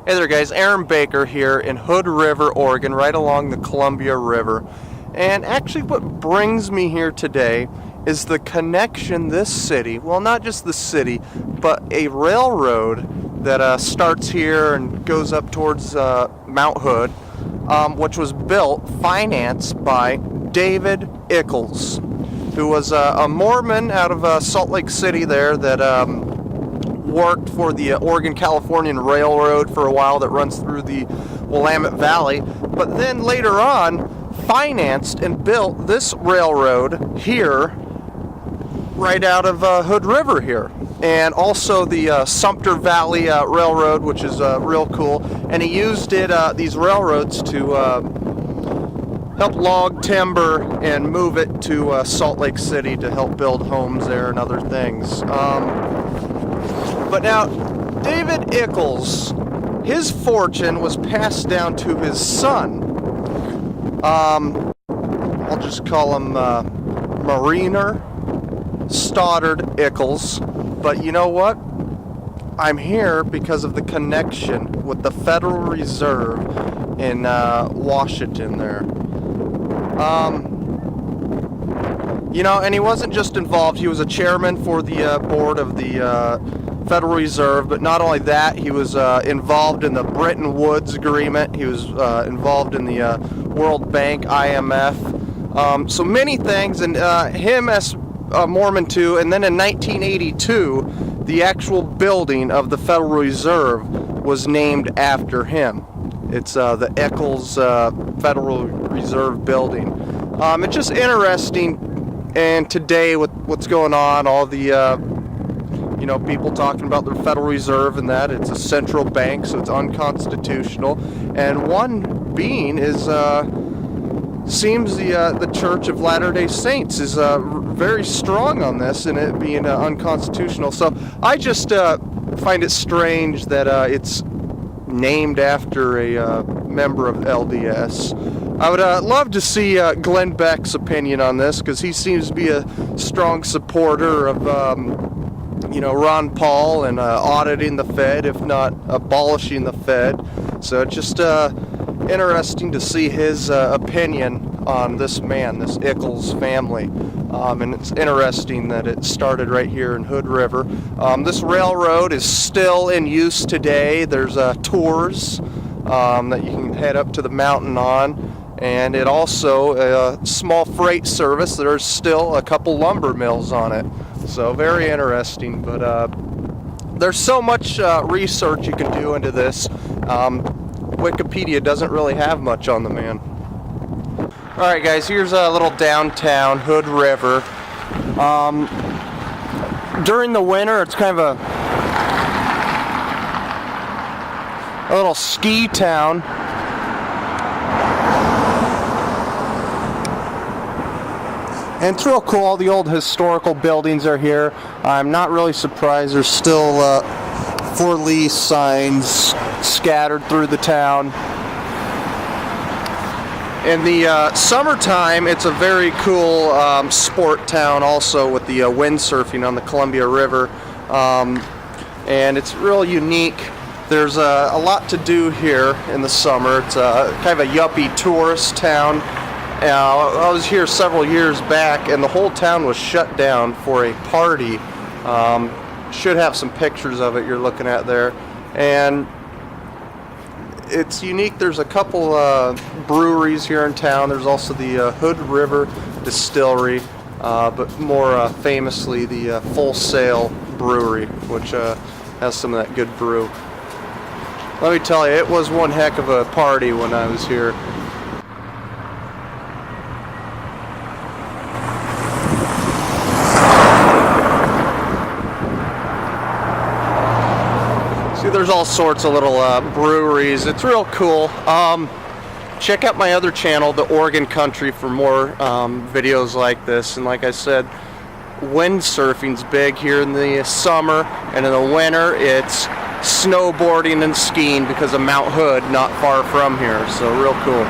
Hey there guys, Aaron Baker here in Hood River, Oregon, right along the Columbia River. And actually what brings me here today is the connection this city, well not just the city, but a railroad that starts here and goes up towards Mount Hood, which was built, financed by David Eccles, who was a Mormon out of Salt Lake City there that worked for the Oregon-Californian Railroad for a while that runs through the Willamette Valley, but then later on financed and built this railroad here right out of Hood River here, and also the Sumter Valley Railroad, which is real cool. And he used these railroads to help log timber and move it to Salt Lake City to help build homes there and other things. But now, David Eccles, his fortune was passed down to his son. I'll just call him Marriner Eccles. But you know what? I'm here because of the connection with the Federal Reserve in Washington there. You know, and he wasn't just involved, he was a chairman for the board of the Federal Reserve, but not only that, he was involved in the Bretton Woods Agreement, he was involved in the World Bank, IMF, so many things, and him as a Mormon too. And then in 1982, the actual building of the Federal Reserve was named after him. It's the Eccles Federal Reserve Building. It's just interesting, and today with what's going on, all the you know, people talking about the Federal Reserve and that it's a central bank, so it's unconstitutional. And one being is seems the Church of Latter-day Saints is very strong on this, and it being unconstitutional. So I just find it strange that it's named after a member of LDS. I would love to see Glenn Beck's opinion on this, because he seems to be a strong supporter of you know, Ron Paul and auditing the Fed, if not abolishing the Fed. So it's just interesting to see his opinion on this man, this Eccles family. And it's interesting that it started right here in Hood River. This railroad is still in use today. There's tours that you can head up to the mountain on. And it also a small freight service. There's still a couple lumber mills on it. So very interesting, but there's so much research you can do into this. Wikipedia doesn't really have much on the man. Alright guys, here's a little downtown Hood River. During the winter it's kind of a little ski town. And it's real cool, all the old historical buildings are here. I'm not really surprised, there's still for lease signs scattered through the town. In the summertime, it's a very cool sport town also, with the windsurfing on the Columbia River. And it's real unique. There's a lot to do here in the summer. It's kind of a yuppie tourist town. I was here several years back, and the whole town was shut down for a party. Should have some pictures of it you're looking at there. And it's unique. There's a couple breweries here in town. There's also the Hood River Distillery, but more famously the Full Sail Brewery, which has some of that good brew. Let me tell you, it was one heck of a party when I was here. There's all sorts of little breweries. It's real cool. Check out my other channel, The Oregon Country, for more videos like this. And like I said, windsurfing's big here in the summer, and in the winter it's snowboarding and skiing because of Mount Hood, not far from here. So real cool.